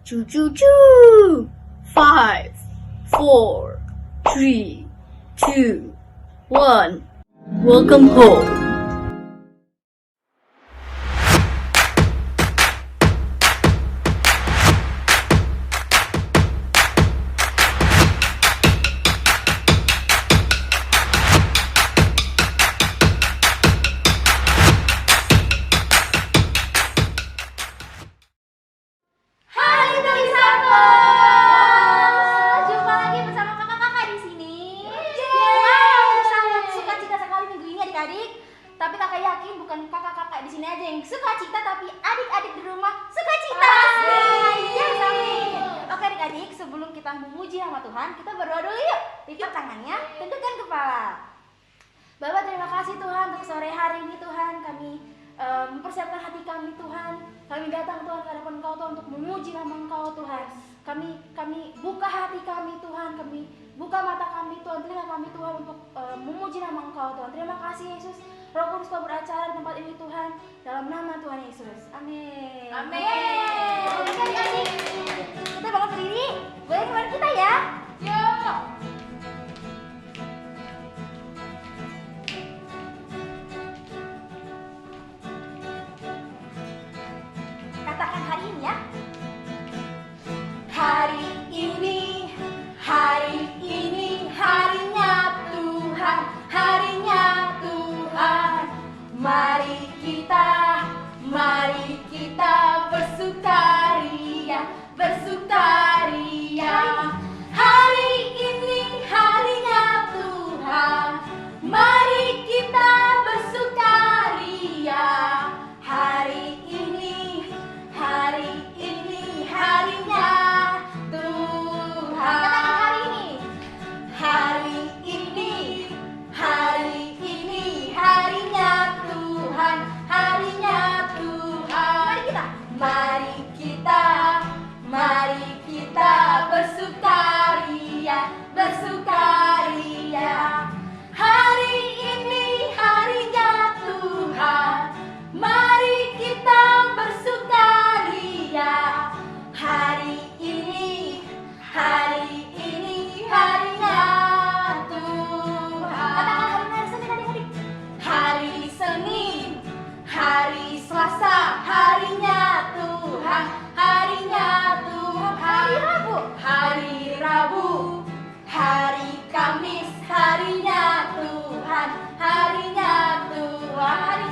Choo choo choo. 5, 4, 3, 2, 1. Welcome home. Tapi kakak yakin bukan kakak-kakak di sini aja yang suka cita, tapi adik-adik di rumah suka cita. Ya, amin. Oke adik-adik, sebelum kita memuji nama Tuhan, kita berdoa dulu yuk. Lipat tangannya, tundukkan kepala. Bapak, terima kasih Tuhan untuk sore hari ini Tuhan. Kami mempersiapkan hati kami Tuhan. Kami datang Tuhan ke hadapan Engkau Tuhan untuk memuji nama Engkau Tuhan. Kami buka hati kami Tuhan. Kami buka mata kami Tuhan. Telinga kami Tuhan untuk memuji nama Engkau Tuhan. Terima kasih Yesus. Roh Kudus kau beracara di tempat ini Tuhan, dalam nama Tuhan Yesus. Amin. Amin. Oke adik-adik, kita bangun berdiri. Boleh kemarin kita ya? Yuk. Katakan hari ini ya. Hari ini harinya Tuhan, harinya Tuhan. Mari kita bersukaria, bersukaria. Hari ini harinya Tuhan. Mari kita bersukaria. Hari ini harinya Tuhan. Katakan hari ini. Hari ini harinya Tuhan, harinya Tuhan. Mari kita bersukaria, bersukaria. Hari ini harinya Tuhan. Mari kita bersukaria. Hari ini harinya Tuhan. Katakan hari Senin, hari Selasa, harinya Tuhan, harinya Tuhan. Hari Rabu, hari Kamis, harinya Tuhan, harinya Tuhan.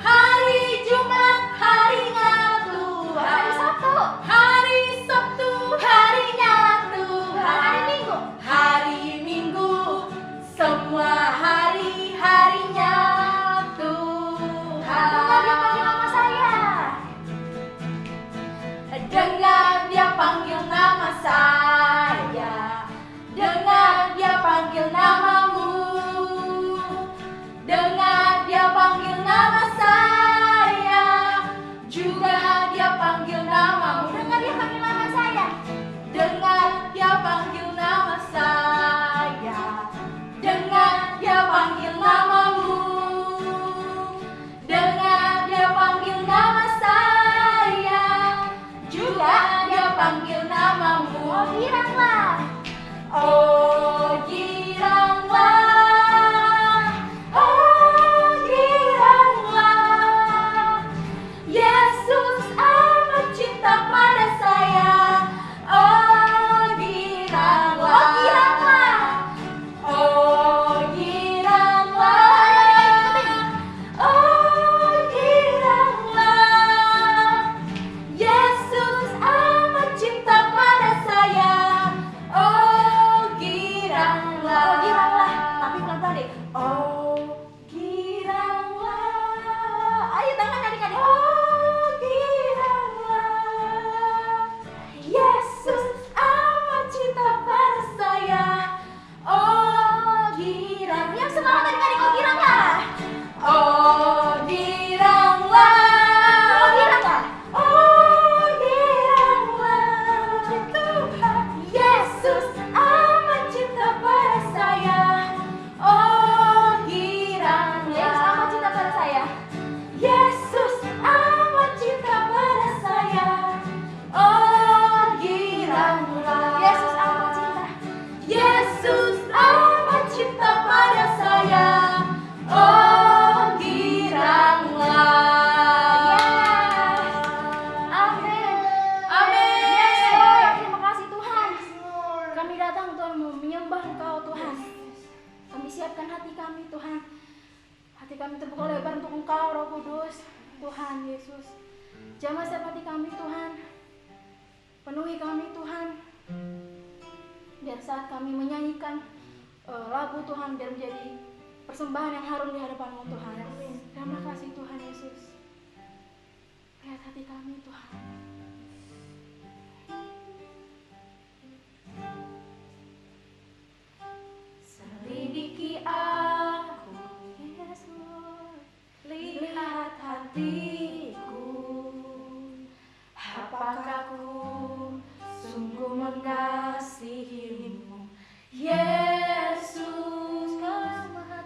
Hari Jumat, harinya Tuhan. Hari Sabtu, harinya Tuhan. Hari Minggu, semua harinya Tuhan. Dengar dia panggil nama saya. Dengar dia panggil namamu. Dengar dia panggil nama saya. Juga dia panggil namamu. Dengar dia panggil nama saya. Dengar dia panggil nama saya. Dengar dia panggil namamu. Dengar dia panggil nama saya. Juga dia panggil namamu. Oh giranglah. Oh giranglah. Oh giranglah. Yesus amat cinta pada saya. Oh giranglah. Oh giranglah. Oh giranglah. Oh giranglah. Yesus amat cinta pada saya. Oh giranglah. Jamah setiap hati kami Tuhan, penuhi kami Tuhan, biar saat kami menyanyikan lagu Tuhan, biar menjadi persembahan yang harum di hadapan-Mu Tuhan. Terima kasih Tuhan Yesus. Lihat hati kami Tuhan. Selidiki aku, Yesus, lihat hatiku, apakah ku sungguh mengasihi-Mu, Yesus,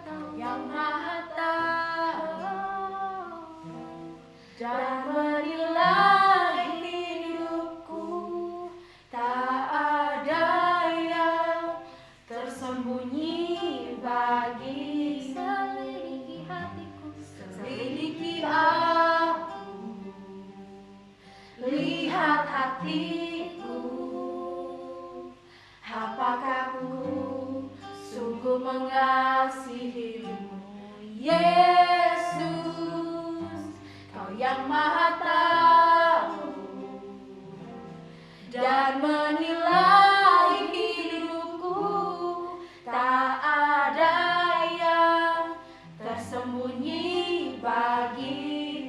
Kau yang Maha Tahu dan menilai hidupku, tak ada yang tersembunyi bagi. Selidiki hatiku, selidiki aku, lihat hatiku, apakah ku sungguh mengasihi-Mu, Yesus, Kau yang Maha Tahu dan menilai hidupku, tak ada yang tersembunyi bagi-Mu.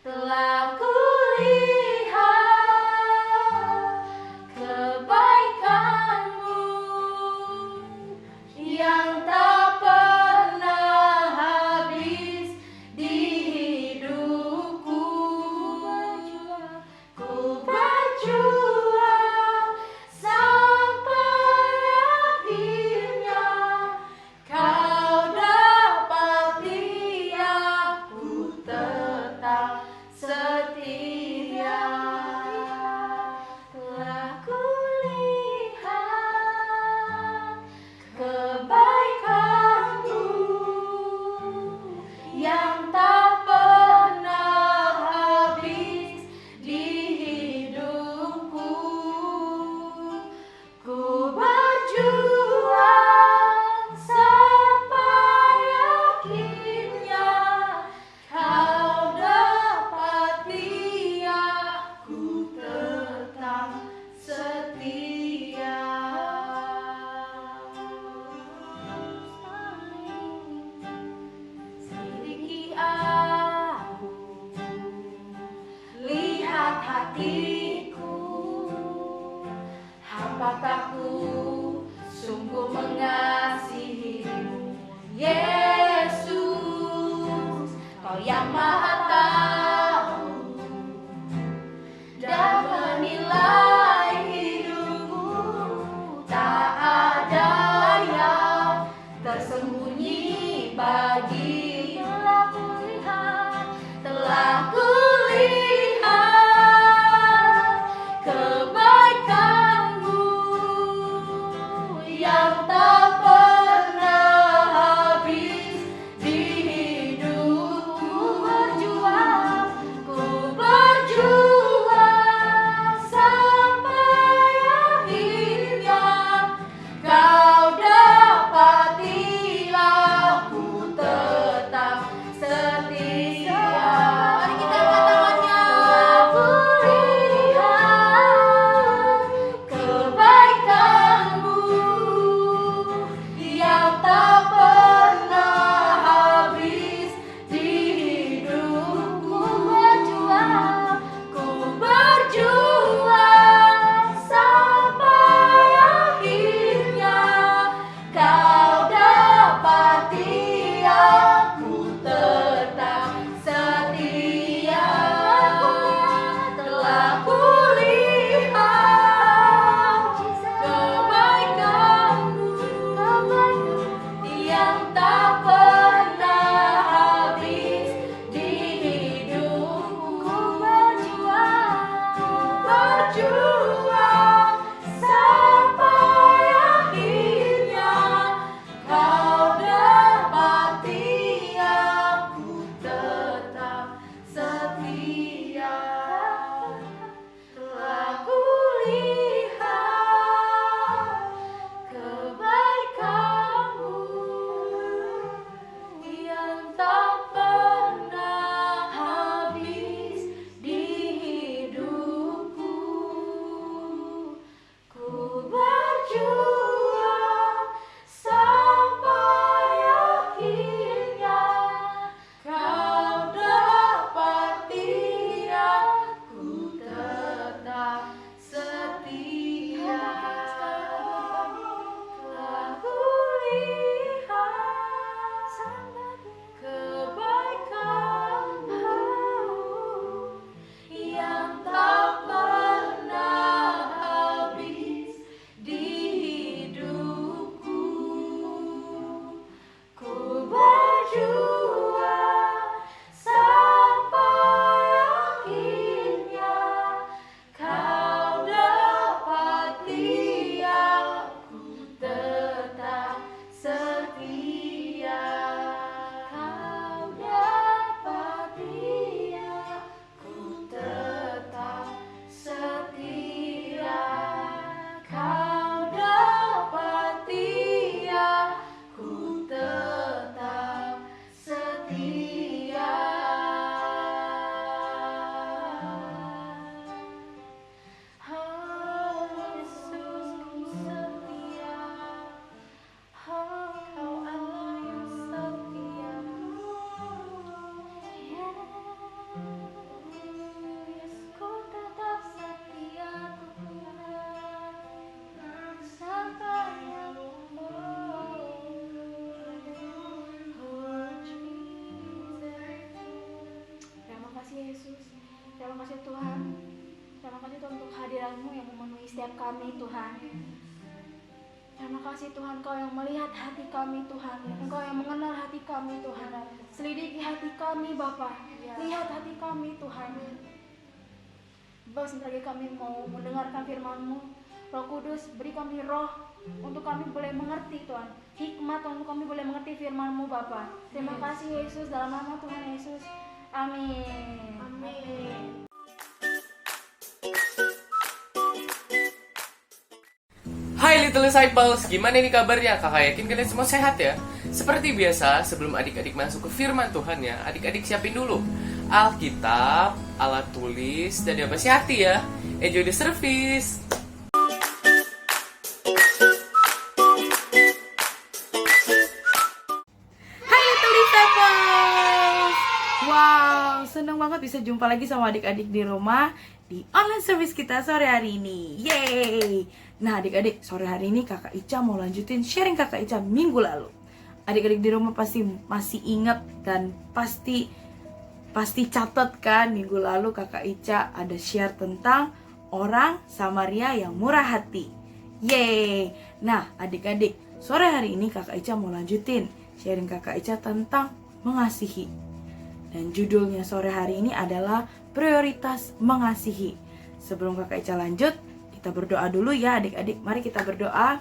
Telah kulihat kebaikan-Mu yang tak pernah habis di hidupku. Ku berjuang sampai akhirnya, Kau dapati aku tetap setia. Telah kulihat kebaikan-Mu yang tak pernah habis di hidupku. Ku berjuang sampai akhirnya, Kau dapati aku tetap setia. Selidiki aku, lihat hatiku, apakah ku sungguh mengasihi-Mu, Yesus, Kau yang Maha Tahu dan menilai hidupku, tak ada yang tersembunyi bagi. Telah kulihat kebaikan-Mu kasih Tuhan. Terima kasih Tuhan untuk hadirat-Mu yang memenuhi setiap kami Tuhan. Terima kasih Tuhan, Kau yang melihat hati kami Tuhan, Engkau yang mengenal hati kami Tuhan. Selidiki hati kami Bapa, lihat hati kami Tuhan. Bapak, sebentar lagi kami mau mendengarkan firman-Mu. Roh Kudus, beri kami roh untuk kami boleh mengerti Tuhan, hikmat untuk kami boleh mengerti firman-Mu Bapa. Terima kasih Yesus, dalam nama Tuhan Yesus, amin. Amin. Hai Little Disciples, gimana nih kabarnya? Kakak yakin kalian semua sehat ya? Seperti biasa, sebelum adik-adik masuk ke firman Tuhan ya, adik-adik siapin dulu Alkitab, alat tulis, dan apa sih hati ya. Enjoy the service! Hai Little Disciples! Wow, seneng banget bisa jumpa lagi sama adik-adik di rumah di online service kita sore hari ini. Yeay! Nah adik-adik, sore hari ini kakak Ica mau lanjutin sharing kakak Ica minggu lalu. Adik-adik di rumah pasti masih ingat dan pasti catat kan, minggu lalu kakak Ica ada share tentang orang Samaria yang murah hati. Yeay! Nah adik-adik, sore hari ini kakak Ica mau lanjutin sharing kakak Ica tentang mengasihi. Dan judulnya sore hari ini adalah prioritas mengasihi. Sebelum kakak Ica lanjut, kita berdoa dulu ya adik-adik. Mari kita berdoa.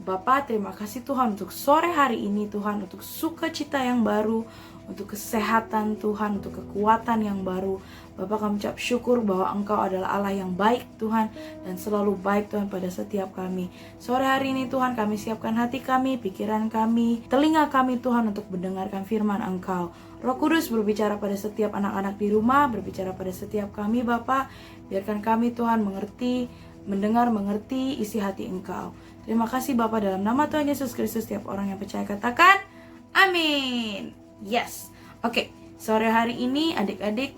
Bapa, terima kasih Tuhan untuk sore hari ini Tuhan, untuk sukacita yang baru, untuk kesehatan Tuhan, untuk kekuatan yang baru. Bapak, kami ucap syukur bahwa Engkau adalah Allah yang baik Tuhan, dan selalu baik Tuhan pada setiap kami. Sore hari ini Tuhan, kami siapkan hati kami, pikiran kami, telinga kami Tuhan untuk mendengarkan firman Engkau. Roh Kudus berbicara pada setiap anak-anak di rumah, berbicara pada setiap kami Bapak. Biarkan kami Tuhan mengerti isi hati Engkau. Terima kasih Bapak, dalam nama Tuhan Yesus Kristus, setiap orang yang percaya katakan amin. Yes. Oke, sore hari ini adik-adik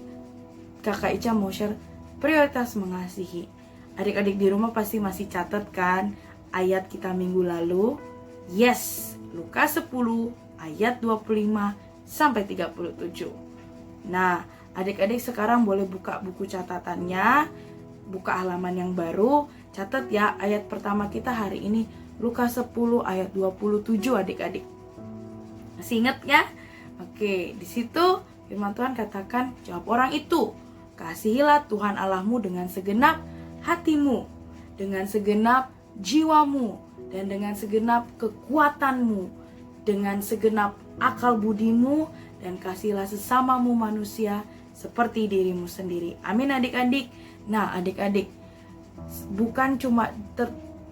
kakak Ica mau share prioritas mengasihi. Adik-adik di rumah pasti masih catat kan ayat kita minggu lalu? Yes, Lukas 10 ayat 25 sampai 37. Nah, adik-adik sekarang boleh buka buku catatannya, buka halaman yang baru. Catat ya, ayat pertama kita hari ini Lukas 10 ayat 27 adik-adik. Masih ingat ya? Oke, di situ firman Tuhan katakan, jawab orang itu, kasihilah Tuhan Allahmu dengan segenap hatimu, dengan segenap jiwamu, dan dengan segenap kekuatanmu, dengan segenap akal budimu, dan kasihilah sesamamu manusia seperti dirimu sendiri. Amin adik-adik. Nah adik-adik,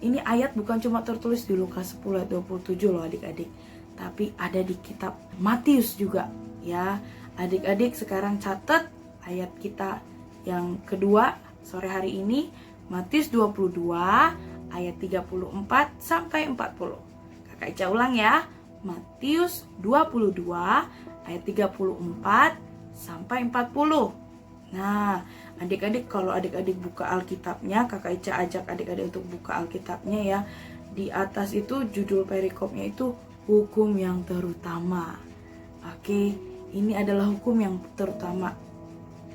ini ayat bukan cuma tertulis di Lukas 10 ayat 27 loh adik-adik, tapi ada di kitab Matius juga ya. Adik-adik sekarang catat ayat kita yang kedua sore hari ini, Matius 22 ayat 34 sampai 40. Kakak Ica ulang ya, Matius 22 ayat 34 sampai 40. Nah, adik-adik kalau adik-adik buka Alkitabnya, kakak Ica ajak adik-adik untuk buka Alkitabnya ya. Di atas itu judul perikopnya itu hukum yang terutama. Oke, ini adalah hukum yang terutama.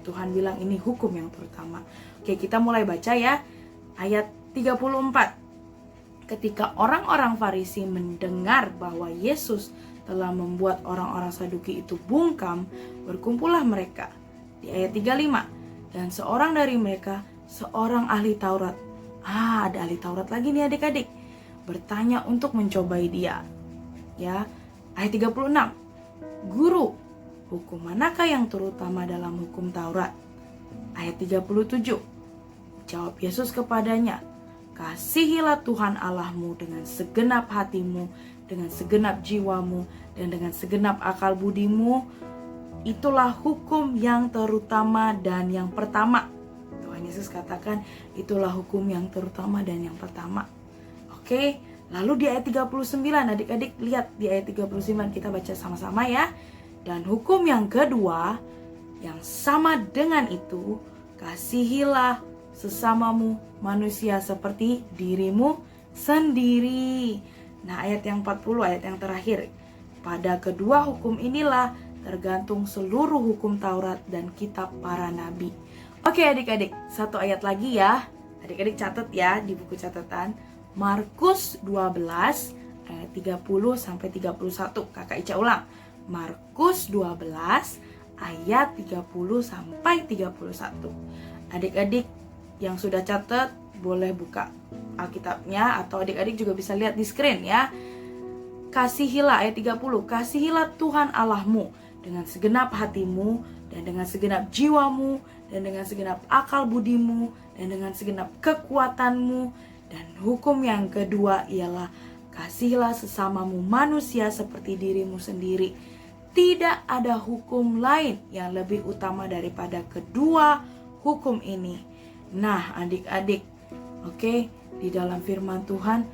Tuhan bilang ini hukum yang terutama. Oke, kita mulai baca ya. Ayat 34. Ketika orang-orang Farisi mendengar bahwa Yesus telah membuat orang-orang Saduki itu bungkam, berkumpullah mereka. Di ayat 35, dan seorang dari mereka, seorang ahli Taurat. Ada ahli Taurat lagi nih adik-adik. Bertanya untuk mencobai dia. Ya, ayat 36. Guru, hukum manakah yang terutama dalam hukum Taurat? Ayat 37. Jawab Yesus kepadanya, kasihilah Tuhan Allahmu dengan segenap hatimu, dengan segenap jiwamu, dan dengan segenap akal budimu. Itulah hukum yang terutama dan yang pertama. Tuhan Yesus katakan itulah hukum yang terutama dan yang pertama. Oke, lalu di ayat 39 adik-adik lihat di ayat 39 kita baca sama-sama ya. Dan hukum yang kedua yang sama dengan itu, kasihilah sesamamu manusia seperti dirimu sendiri. Nah, ayat yang 40, ayat yang terakhir. Pada kedua hukum inilah tergantung seluruh hukum Taurat dan kitab para nabi. Oke adik-adik, satu ayat lagi ya. Adik-adik catat ya di buku catatan. Markus 12 ayat 30 sampai 31. Kakak Ica ulang. Markus 12 ayat 30 sampai 31. Adik-adik yang sudah catat boleh buka Alkitabnya atau adik-adik juga bisa lihat di screen ya. Kasihilah ayat 30. Kasihilah Tuhan Allahmu dengan segenap hatimu dan dengan segenap jiwamu dan dengan segenap akal budimu dan dengan segenap kekuatanmu. Dan hukum yang kedua ialah kasihilah sesamamu manusia seperti dirimu sendiri. Tidak ada hukum lain yang lebih utama daripada kedua hukum ini. Nah adik-adik, oke, di dalam firman Tuhan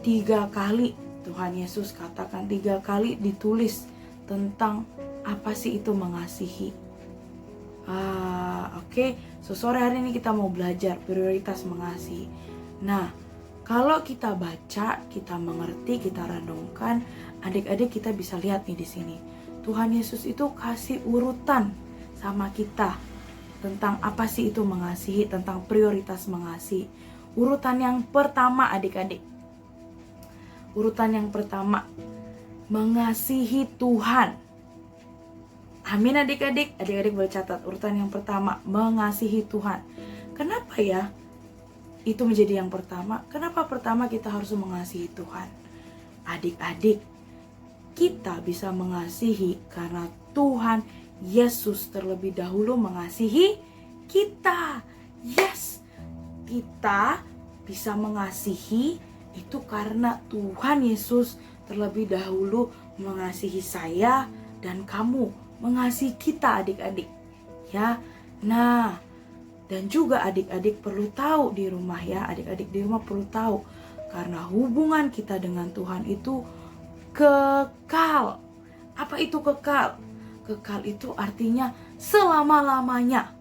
3 kali Tuhan Yesus katakan, 3 kali ditulis tentang apa sih itu mengasihi. Oke, sore hari ini kita mau belajar prioritas mengasihi. Nah, kalau kita baca, kita mengerti, kita renungkan, adik-adik kita bisa lihat nih di sini. Tuhan Yesus itu kasih urutan sama kita tentang apa sih itu mengasihi, tentang prioritas mengasihi. Urutan yang pertama adik-adik. Urutan yang pertama, mengasihi Tuhan. Amin adik-adik. Adik-adik boleh catat urutan yang pertama, mengasihi Tuhan. Kenapa ya itu menjadi yang pertama? Kenapa pertama kita harus mengasihi Tuhan? Adik-adik, kita bisa mengasihi karena Tuhan Yesus terlebih dahulu mengasihi kita. Yes, kita bisa mengasihi itu karena Tuhan Yesus terlebih dahulu mengasihi saya dan kamu, mengasihi kita adik-adik. Ya. Nah, dan juga adik-adik perlu tahu di rumah ya, adik-adik di rumah perlu tahu karena hubungan kita dengan Tuhan itu kekal. Apa itu kekal? Kekal itu artinya selama-lamanya.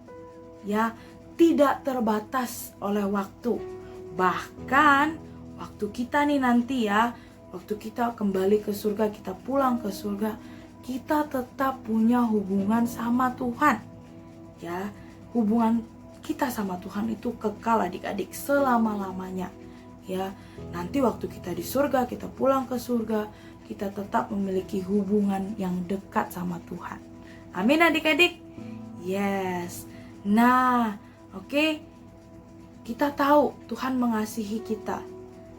Ya, tidak terbatas oleh waktu. Bahkan waktu kita nih nanti ya, waktu kita kembali ke surga, kita pulang ke surga, kita tetap punya hubungan sama Tuhan. Ya, hubungan kita sama Tuhan itu kekal adik-adik selama-lamanya. Ya, nanti waktu kita di surga, kita pulang ke surga, kita tetap memiliki hubungan yang dekat sama Tuhan. Amin adik-adik. Yes. Nah, oke. Kita tahu Tuhan mengasihi kita.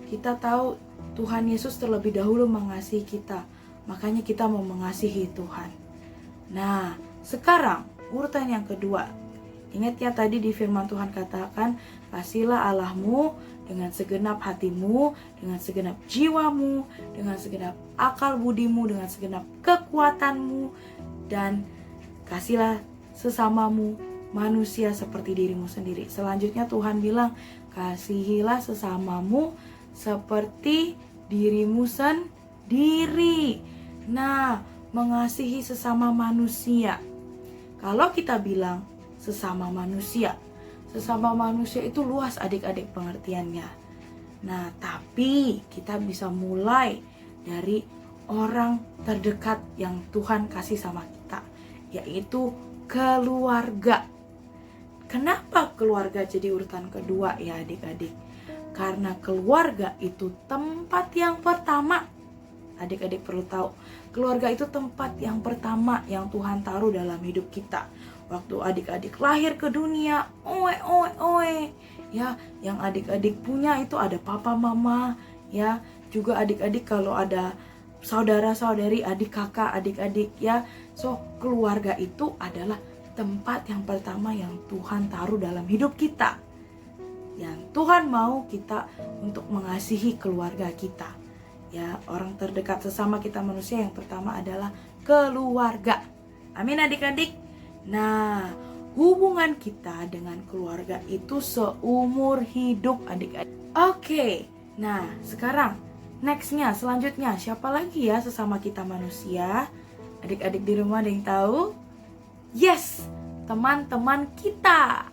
Kita tahu Tuhan Yesus terlebih dahulu mengasihi kita. Makanya kita mau mengasihi Tuhan. Nah, sekarang urutan yang kedua. Ingat ya tadi di firman Tuhan katakan, kasihilah Allahmu dengan segenap hatimu, dengan segenap jiwamu, dengan segenap akal budimu, dengan segenap kekuatanmu, dan kasihlah sesamamu manusia seperti dirimu sendiri. Selanjutnya Tuhan bilang, kasihilah sesamamu seperti dirimu sendiri. Nah, mengasihi sesama manusia. Kalau kita bilang sesama manusia itu luas adik-adik pengertiannya. Nah, tapi kita bisa mulai dari orang terdekat yang Tuhan kasih sama kita, yaitu keluarga. Kenapa keluarga jadi urutan kedua ya adik-adik? Karena keluarga itu tempat yang pertama. Adik-adik perlu tahu, keluarga itu tempat yang pertama yang Tuhan taruh dalam hidup kita. Waktu adik-adik lahir ke dunia, ya, yang adik-adik punya itu ada papa mama, ya, juga adik-adik kalau ada saudara-saudari, adik kakak, adik-adik, ya. So, keluarga itu adalah tempat yang pertama yang Tuhan taruh dalam hidup kita. Yang Tuhan mau kita untuk mengasihi keluarga kita. Ya, orang terdekat sesama kita manusia yang pertama adalah keluarga. Amin adik-adik. Nah, hubungan kita dengan keluarga itu seumur hidup adik-adik. Oke, nah sekarang nextnya, selanjutnya siapa lagi ya sesama kita manusia? Adik-adik di rumah ada yang tahu? Yes, teman-teman kita.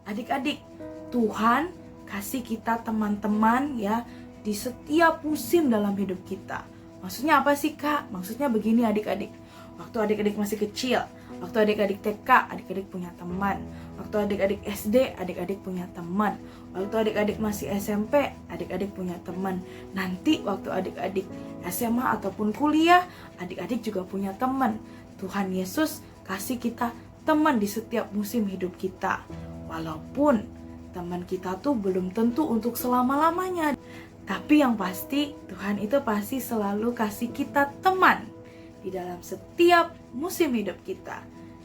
Adik-adik, Tuhan kasih kita teman-teman ya di setiap musim dalam hidup kita. Maksudnya apa sih Kak? Maksudnya begini adik-adik. Waktu adik-adik masih kecil, waktu adik-adik TK, adik-adik punya teman. Waktu adik-adik SD, adik-adik punya teman. Waktu adik-adik masih SMP, adik-adik punya teman. Nanti waktu adik-adik SMA ataupun kuliah, adik-adik juga punya teman. Tuhan Yesus kasih kita teman di setiap musim hidup kita. Walaupun teman kita tuh belum tentu untuk selama-lamanya. Tapi yang pasti Tuhan itu pasti selalu kasih kita teman di dalam setiap musim hidup kita.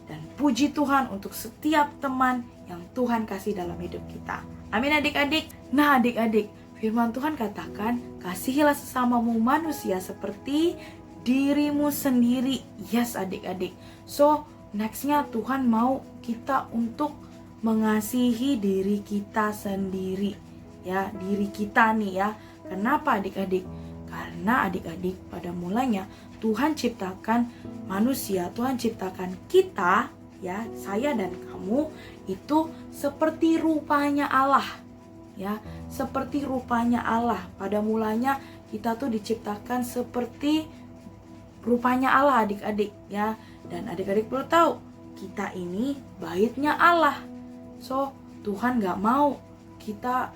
Dan puji Tuhan untuk setiap teman yang Tuhan kasih dalam hidup kita. Amin adik-adik. Nah adik-adik, firman Tuhan katakan, kasihilah sesamamu manusia seperti dirimu sendiri. Yes adik-adik. So nextnya Tuhan mau kita untuk mengasihi diri kita sendiri. Ya, diri kita nih ya. Kenapa adik-adik? Karena adik-adik pada mulanya Tuhan ciptakan manusia, Tuhan ciptakan kita, ya, saya dan kamu itu seperti rupanya Allah. Ya, seperti rupanya Allah. Pada mulanya kita tuh diciptakan seperti rupanya Allah adik-adik, ya. Dan adik-adik perlu tahu, kita ini baitnya Allah. So, Tuhan gak mau kita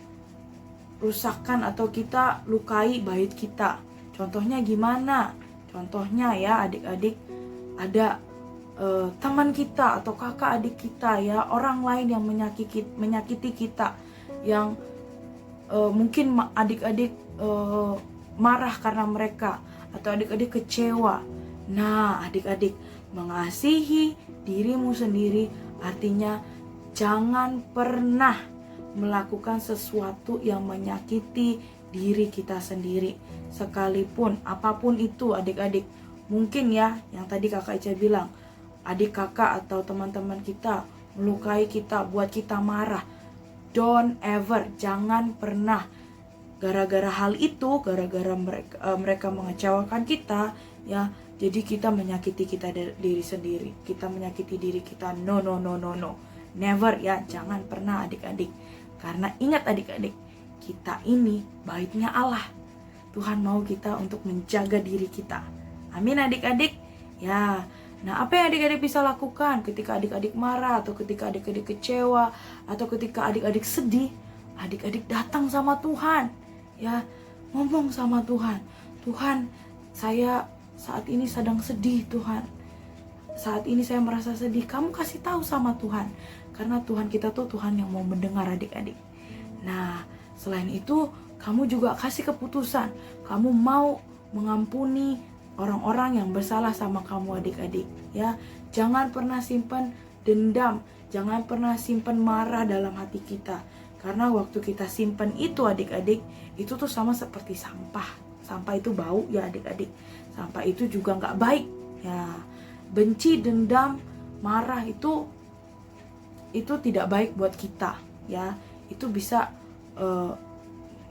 rusakkan atau kita lukai bait kita. Contohnya gimana? Contohnya ya adik-adik, ada teman kita atau kakak adik kita ya, orang lain yang menyakiti kita, yang mungkin adik-adik marah karena mereka, atau adik-adik kecewa. Nah adik-adik, mengasihi dirimu sendiri artinya jangan pernah melakukan sesuatu yang menyakiti diri kita sendiri. Sekalipun apapun itu adik-adik. Mungkin ya yang tadi kakak Ica bilang, adik kakak atau teman-teman kita melukai kita, buat kita marah. Don't ever, jangan pernah gara-gara hal itu, gara-gara mereka mengecewakan kita, ya, jadi kita menyakiti kita diri sendiri. Kita menyakiti diri kita. No. Never ya, jangan pernah adik-adik. Karena ingat adik-adik, kita ini baitnya Allah. Tuhan mau kita untuk menjaga diri kita. Amin adik-adik. Ya, nah apa yang adik-adik bisa lakukan ketika adik-adik marah, atau ketika adik-adik kecewa, atau ketika adik-adik sedih? Adik-adik datang sama Tuhan. Ya, ngomong sama Tuhan. Tuhan, saya saat ini sedang sedih Tuhan. Saat ini saya merasa sedih. Kamu kasih tahu sama Tuhan. Karena Tuhan kita tuh Tuhan yang mau mendengar adik-adik. Nah, selain itu, kamu juga kasih keputusan. Kamu mau mengampuni orang-orang yang bersalah sama kamu adik-adik. Ya, jangan pernah simpan dendam. Jangan pernah simpan marah dalam hati kita. Karena waktu kita simpan itu adik-adik, itu tuh sama seperti sampah. Sampah itu bau ya adik-adik. Sampah itu juga gak baik. Ya, benci, dendam, marah itu tidak baik buat kita, ya. Itu bisa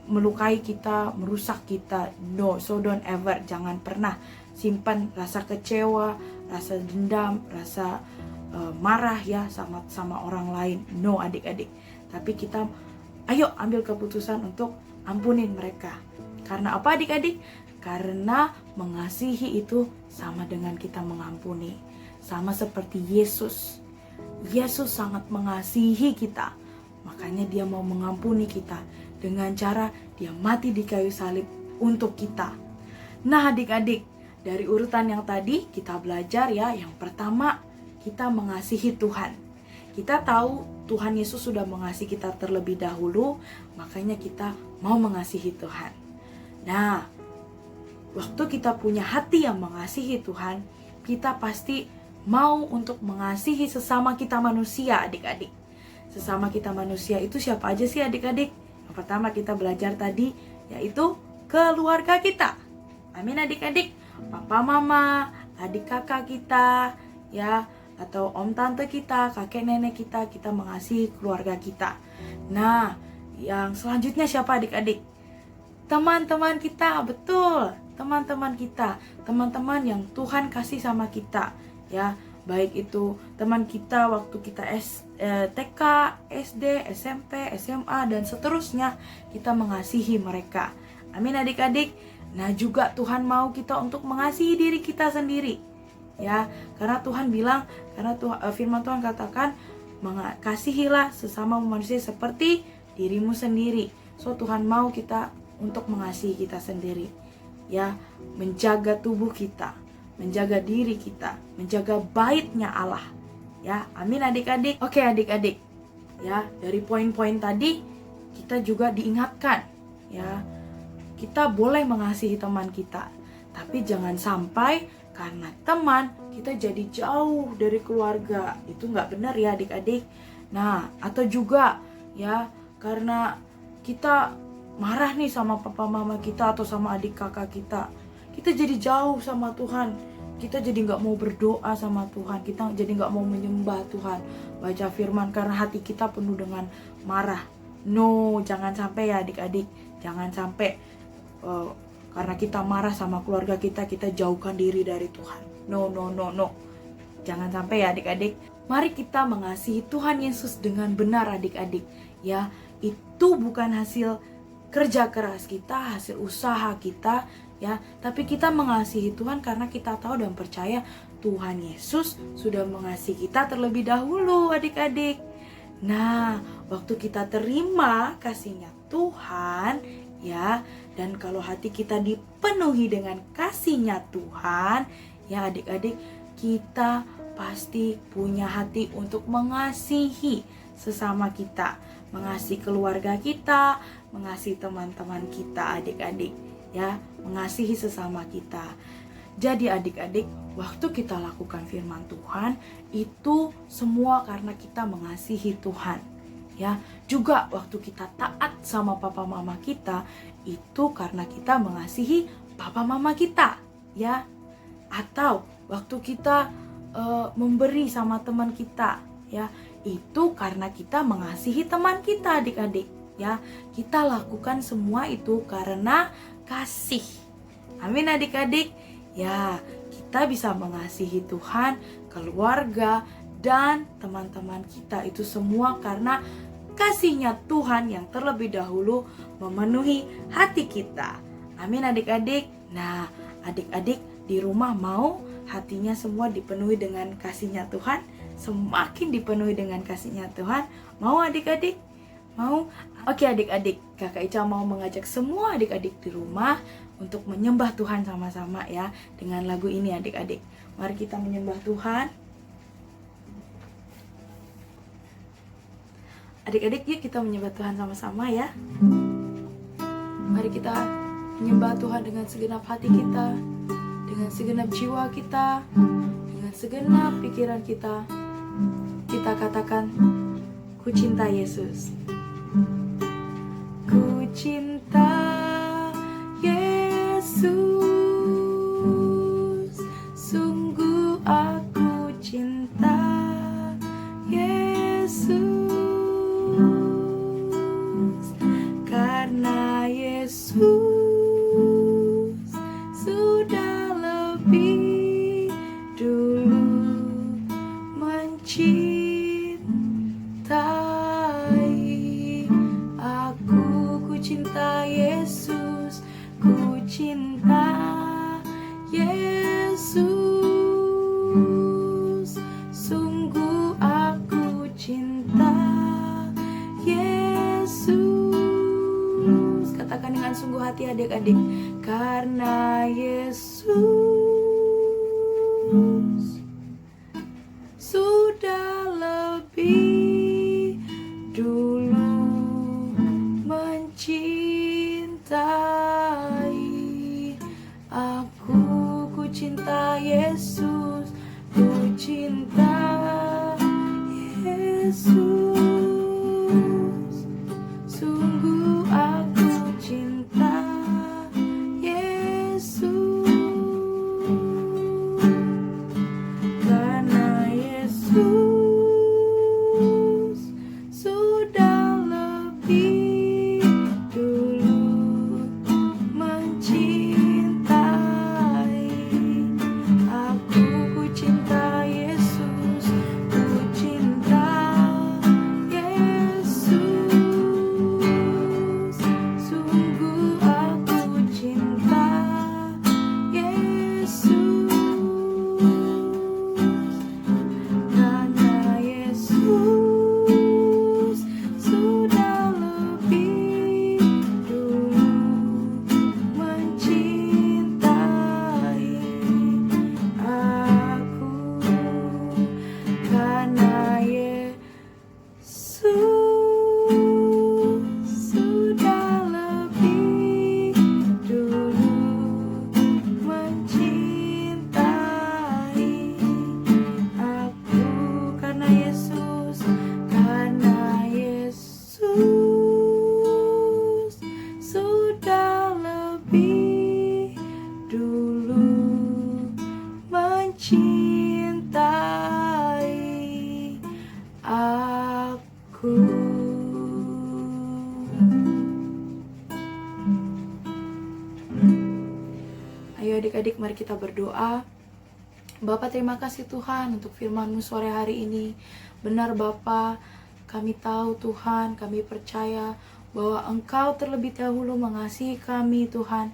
melukai kita, merusak kita. No, so don't ever, jangan pernah simpan rasa kecewa, rasa dendam, rasa marah ya sama orang lain. No adik-adik. Tapi kita ayo ambil keputusan untuk ampunin mereka. Karena apa adik-adik? Karena mengasihi itu sama dengan kita mengampuni. Sama seperti Yesus. Yesus sangat mengasihi kita. Makanya dia mau mengampuni kita dengan cara dia mati di kayu salib untuk kita. Nah adik-adik, dari urutan yang tadi kita belajar ya. Yang pertama, kita mengasihi Tuhan. Kita tahu Tuhan Yesus sudah mengasihi kita terlebih dahulu, makanya kita mau mengasihi Tuhan. Nah, waktu kita punya hati yang mengasihi Tuhan, kita pasti mau untuk mengasihi sesama kita manusia adik-adik. Sesama kita manusia itu siapa aja sih adik-adik? Yang pertama kita belajar tadi, yaitu keluarga kita. Amin adik-adik. Papa mama, adik kakak kita, ya, atau om tante kita, kakek nenek kita mengasihi keluarga kita. Nah, yang selanjutnya siapa adik-adik? Teman-teman kita, betul. Teman-teman kita, teman-teman yang Tuhan kasih sama kita, ya, baik itu teman kita waktu kita TK, SD, SMP, SMA dan seterusnya, kita mengasihi mereka. Amin adik-adik. Nah, juga Tuhan mau kita untuk mengasihi diri kita sendiri. Ya, karena Tuhan bilang, firman Tuhan katakan, kasihilah sesama manusia seperti dirimu sendiri. So Tuhan mau kita untuk mengasihi kita sendiri, ya, menjaga tubuh kita, menjaga diri kita, menjaga baitnya Allah, ya. Amin adik-adik. Oke adik-adik, ya, dari poin-poin tadi kita juga diingatkan, ya, kita boleh mengasihi teman kita, tapi jangan sampai karena teman kita jadi jauh dari keluarga. Itu nggak benar ya adik-adik. Nah, atau juga ya karena kita marah nih sama papa mama kita atau sama adik kakak kita jadi jauh sama Tuhan, kita jadi nggak mau berdoa sama Tuhan, kita jadi nggak mau menyembah Tuhan, baca firman karena hati kita penuh dengan marah. No, jangan sampai ya adik-adik, jangan sampai karena kita marah sama keluarga kita jauhkan diri dari Tuhan. No, jangan sampai ya adik-adik. Mari kita mengasihi Tuhan Yesus dengan benar adik-adik, ya. Itu bukan hasil kerja keras kita, hasil usaha kita, ya, tapi kita mengasihi Tuhan karena kita tahu dan percaya Tuhan Yesus sudah mengasihi kita terlebih dahulu adik-adik. Nah, waktu kita terima kasihnya Tuhan, ya, dan kalau hati kita dipenuhi dengan kasihnya Tuhan, ya adik-adik, kita pasti punya hati untuk mengasihi sesama kita, mengasihi keluarga kita, mengasihi teman-teman kita adik-adik, ya, mengasihi sesama kita. Jadi adik-adik, waktu kita lakukan firman Tuhan itu semua karena kita mengasihi Tuhan, ya. Juga waktu kita taat sama papa mama kita itu karena kita mengasihi papa mama kita, ya. Atau waktu kita memberi sama teman kita, ya, itu karena kita mengasihi teman kita adik-adik, ya. Kita lakukan semua itu karena kasih. Amin adik-adik. Ya, kita bisa mengasihi Tuhan, keluarga, dan teman-teman kita itu semua karena kasihnya Tuhan yang terlebih dahulu memenuhi hati kita. Amin adik-adik. Nah, adik-adik di rumah mau hatinya semua dipenuhi dengan kasihnya Tuhan, semakin dipenuhi dengan kasihnya Tuhan. Mau adik-adik? Mau? Oke adik-adik, Kakak Ica mau mengajak semua adik-adik di rumah untuk menyembah Tuhan sama-sama ya, dengan lagu ini adik-adik. Mari kita menyembah Tuhan. Adik-adik, yuk kita menyembah Tuhan sama-sama ya. Mari kita menyembah Tuhan dengan segenap hati kita, dengan segenap jiwa kita, dengan segenap pikiran kita. Kita katakan, ku cinta Yesus. Ku cinta Yesus, sungguh aku cinta Yesus, karena Yesus sudah lebih dulu mencintai aku. Ku cinta Yesus, ku cinta Yesus, sungguh aku cinta Yesus. Katakan dengan sungguh hati adik-adik, karena Yesus sudah lebih dulu mencintai aku. Ku cinta Yesus, ku cinta Yesus, sungguh aku cinta Yesus, adik-adik mari kita berdoa. Bapa, terima kasih Tuhan untuk firman-Mu sore hari ini. Benar Bapa, kami tahu Tuhan, kami percaya bahwa Engkau terlebih dahulu mengasihi kami Tuhan.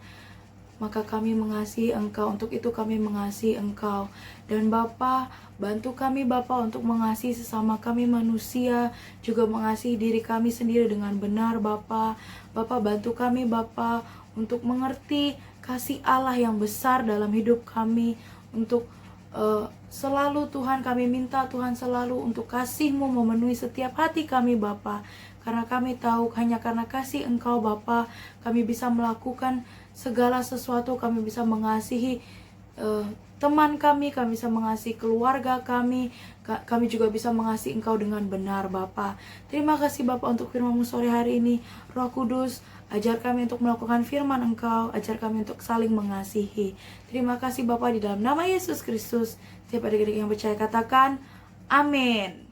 Maka kami mengasihi Engkau, untuk itu kami mengasihi Engkau. Dan Bapa, bantu kami Bapa untuk mengasihi sesama kami manusia, juga mengasihi diri kami sendiri dengan benar Bapa. Bapa, bantu kami Bapa untuk mengerti kasih Allah yang besar dalam hidup kami, untuk selalu Tuhan kami minta Tuhan selalu untuk kasih-Mu memenuhi setiap hati kami Bapa. Karena kami tahu hanya karena kasih Engkau Bapa, kami bisa melakukan segala sesuatu, kami bisa mengasihi teman kami bisa mengasihi keluarga kami juga bisa mengasihi Engkau dengan benar Bapa. Terima kasih Bapa untuk firman-Mu sore hari ini. Roh Kudus, ajar kami untuk melakukan firman Engkau, ajar kami untuk saling mengasihi. Terima kasih Bapa, di dalam nama Yesus Kristus. Setiap adik-adik yang percaya katakan, amin.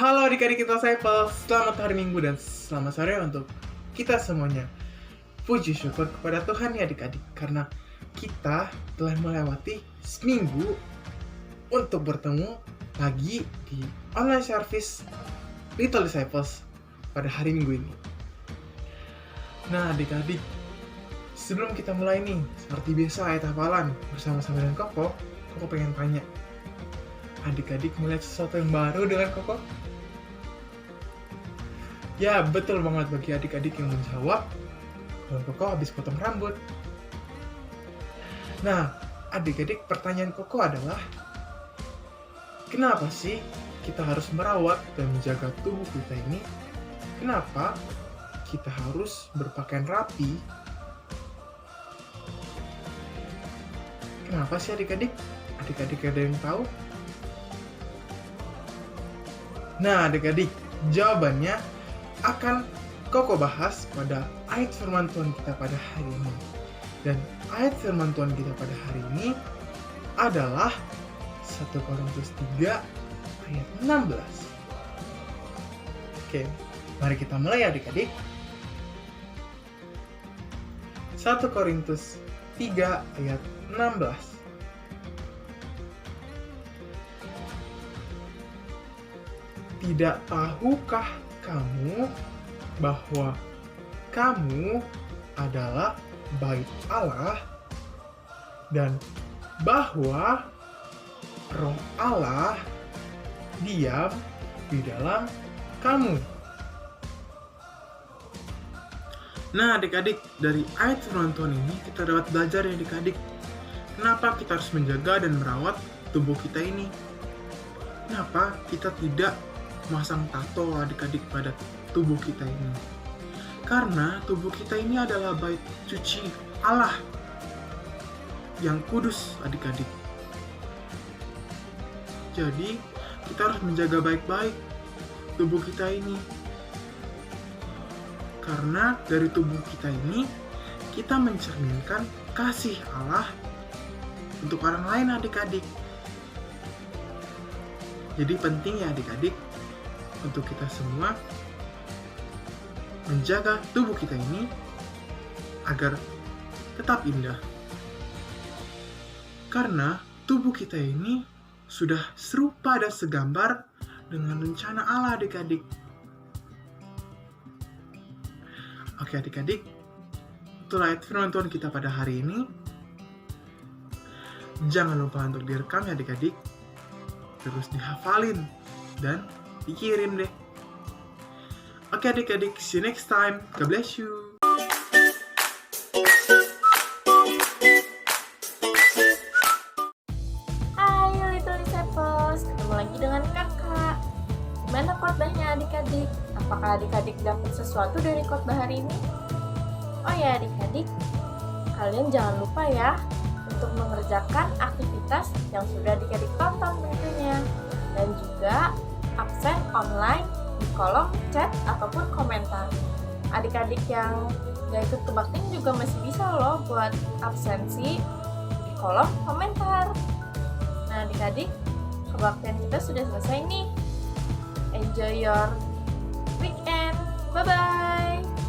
Halo adik-adik kita Disciple, selamat hari Minggu dan selamat sore untuk kita semuanya. Puji syukur kepada Tuhan ya adik-adik, karena kita telah melewati seminggu untuk bertemu lagi di online service Little Disciples pada hari Minggu ini. Nah adik-adik, sebelum kita mulai nih, seperti biasa ayat hafalan bersama-sama dengan Koko pengen tanya, adik-adik melihat sesuatu yang baru dengan Koko? Ya, betul banget bagi adik-adik yang menjawab kalau Koko habis potong rambut. Nah, adik-adik, pertanyaan Koko adalah, kenapa sih kita harus merawat dan menjaga tubuh kita ini? Kenapa kita harus berpakaian rapi? Kenapa sih adik-adik? Adik-adik ada yang tahu? Nah, adik-adik, jawabannya akan Koko bahas pada ayat firman Tuhan kita pada hari ini. Dan ayat firman Tuhan kita pada hari ini adalah 1 Korintus 3 ayat 16. Oke, mari kita mulai adik-adik. 1 Korintus 3 ayat 16. Tidak tahukah kamu bahwa kamu adalah bait Allah dan bahwa Roh Allah diam di dalam kamu? Nah adik-adik, dari ayat firman Tuhan ini kita dapat belajar ya adik-adik, kenapa kita harus menjaga dan merawat tubuh kita ini. Kenapa kita tidak masang tato adik-adik pada tubuh kita ini? Karena tubuh kita ini adalah bait suci Allah yang kudus adik-adik. Jadi kita harus menjaga baik-baik tubuh kita ini. Karena dari tubuh kita ini kita mencerminkan kasih Allah untuk orang lain adik-adik. Jadi penting ya adik-adik untuk kita semua menjaga tubuh kita ini agar tetap indah. Karena tubuh kita ini sudah serupa dan segambar dengan rencana Allah adik-adik. Oke adik-adik, itulah ayat firman Tuhan kita pada hari ini. Jangan lupa untuk direkam ya adik-adik, terus dihafalin dan dikirim deh. Oke adik-adik, see you next time. God bless you. Hai Little Disciples, ketemu lagi dengan kakak. Gimana khotbahnya adik-adik? Apakah adik-adik dapat sesuatu dari khotbah hari ini? Oh ya adik-adik, kalian jangan lupa ya untuk mengerjakan aktivitas yang sudah adik-adik tonton tentunya. Dan juga absen online di kolom chat ataupun komentar. Adik-adik yang gak ikut kebaktian juga masih bisa loh buat absensi di kolom komentar. Nah adik-adik, kebaktian kita sudah selesai nih. Enjoy your weekend. Bye-bye.